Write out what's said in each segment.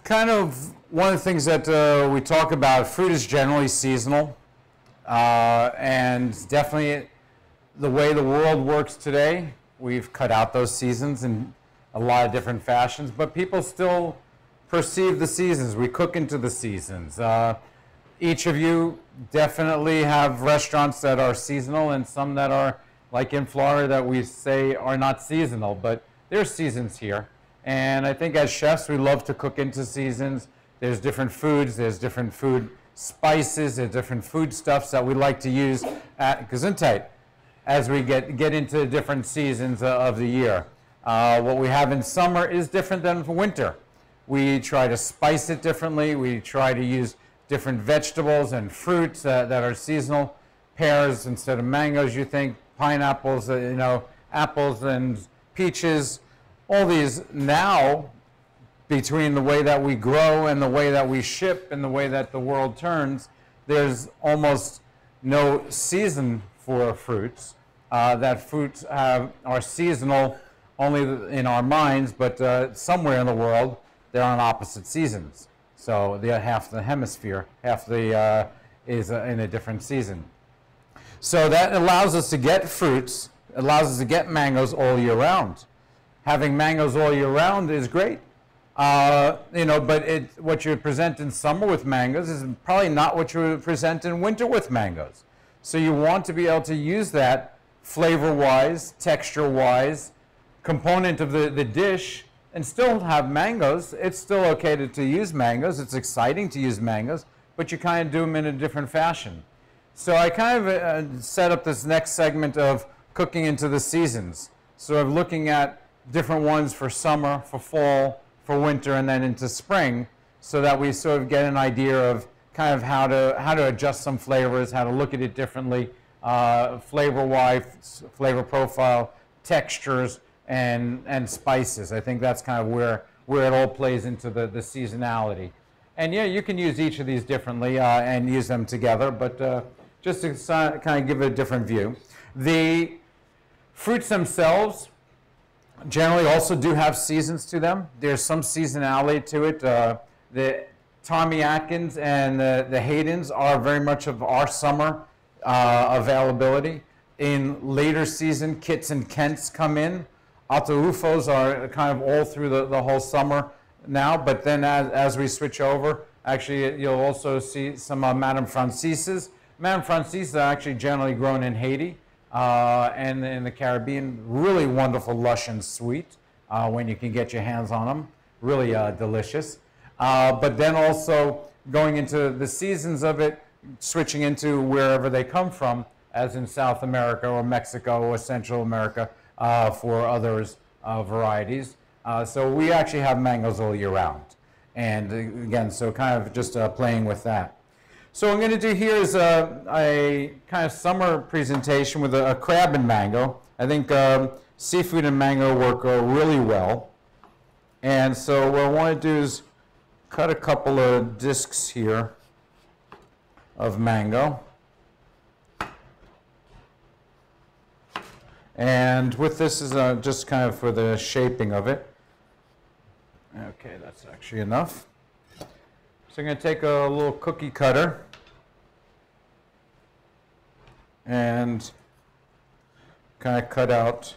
Kind of one of the things that we talk about, fruit is generally seasonal, and definitely the way the world works today, we've cut out those seasons in a lot of different fashions, but people still perceive the seasons. We cook into the seasons. Each of you definitely have restaurants that are seasonal and some that are, like in Florida, that we say are not seasonal, but there's seasons here. And I think as chefs, we love to cook into seasons. There's different foods, there's different food spices, there's different foodstuffs that we like to use at Gesundheit as we get into different seasons of the year. What we have in summer is different than for winter. We try to spice it differently. We try to use different vegetables and fruits that are seasonal. Pears instead of mangoes, you think. Pineapples, apples and peaches. All these now, between the way that we grow and the way that we ship and the way that the world turns, there's almost no season for fruits. That fruits are seasonal only in our minds, but somewhere in the world they're on opposite seasons. So half the hemisphere, half the is in a different season. So that allows us to get fruits, allows us to get mangoes all year round. Having mangoes all year round is great. But what you present in summer with mangoes is probably not what you would present in winter with mangoes. So you want to be able to use that flavor-wise, texture-wise component of the dish and still have mangoes. It's still okay to use mangoes. It's exciting to use mangoes, but you kind of do them in a different fashion. So I kind of set up this next segment of cooking into the seasons. So I'm looking at different ones for summer, for fall, for winter, and then into spring, so that we sort of get an idea of kind of how to adjust some flavors, how to look at it differently, flavor-wise, flavor profile, textures, and spices. I think that's kind of where it all plays into the seasonality. And yeah, you can use each of these differently and use them together, but just to kind of give it a different view. The fruits themselves generally also do have seasons to them. There's some seasonality to it. The Tommy Atkins and the Haydens are very much of our summer availability. In later season, Kits and Kents come in. Ataulfos are kind of all through the whole summer now, but then as we switch over, actually you'll also see some Madame Francises. Madame Francis are actually generally grown in Haiti and in the Caribbean. Really wonderful, lush and sweet when you can get your hands on them. Really delicious. But then also going into the seasons of it, switching into wherever they come from, as in South America or Mexico or Central America for others varieties. So we actually have mangoes all year round. And again, so kind of just playing with that. So what I'm going to do here is a kind of summer presentation with a crab and mango. I think seafood and mango work really well. And so what I want to do is cut a couple of discs here of mango. And with this is just kind of for the shaping of it. Okay, that's actually enough. So I'm going to take a little cookie cutter and kind of cut out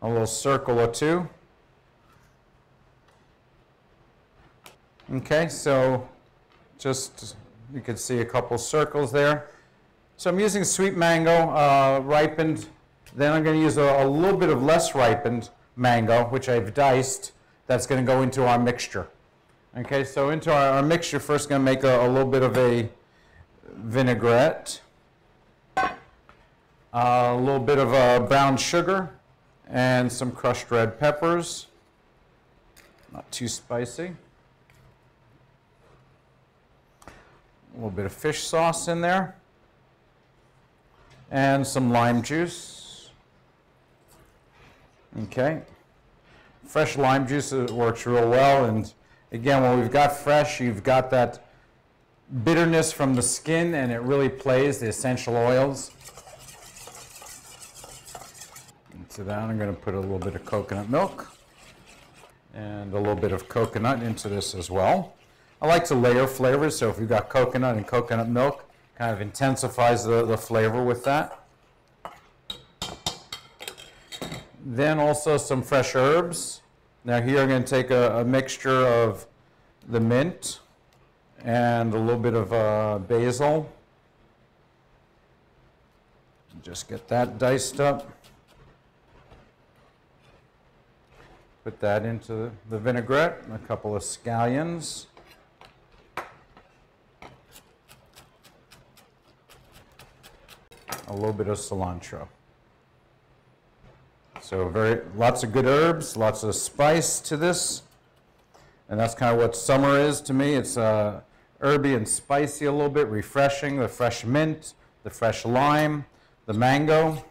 a little circle or two. Okay, so just you can see a couple circles there. So I'm using sweet mango, ripened. Then I'm going to use a little bit of less ripened mango, which I've diced. That's going to go into our mixture. Okay, so into our mixture, first going to make a little bit of a vinaigrette, a little bit of brown sugar, and some crushed red peppers. Not too spicy. A little bit of fish sauce in there, and some lime juice. Okay. Fresh lime juice works real well, and again, when we've got fresh, you've got that bitterness from the skin, and it really plays the essential oils. And to that, I'm going to put a little bit of coconut milk. And a little bit of coconut into this as well. I like to layer flavors, so if you've got coconut and coconut milk, kind of intensifies the flavor with that. Then also some fresh herbs. Now here I'm going to take a mixture of the mint and a little bit of basil. Just get that diced up. Put that into the vinaigrette, and a couple of scallions. A little bit of cilantro. So lots of good herbs, lots of spice to this. And that's kind of what summer is to me. It's herby and spicy a little bit, refreshing. The fresh mint, the fresh lime, the mango.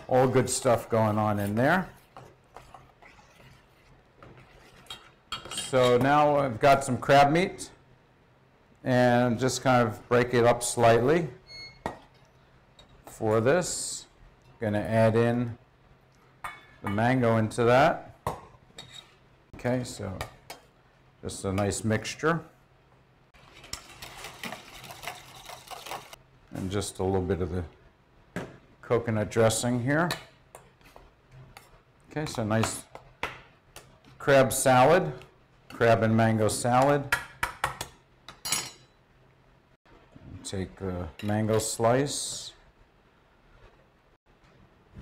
All good stuff going on in there. So now I've got some crab meat, and just kind of break it up slightly. For this, I'm going to add in the mango into that. Okay, so just a nice mixture. And just a little bit of the coconut dressing here. Okay, so nice crab salad, crab and mango salad. Take a mango slice.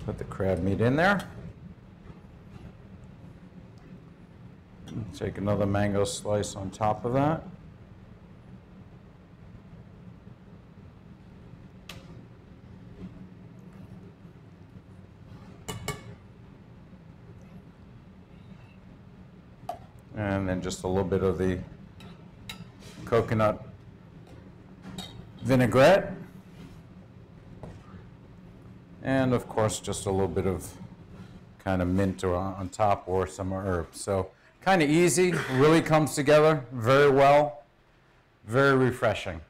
Put the crab meat in there. Take another mango slice on top of that. And then just a little bit of the coconut vinaigrette. And of course, just a little bit of kind of mint on top or some herbs. So kind of easy, really comes together very well, very refreshing.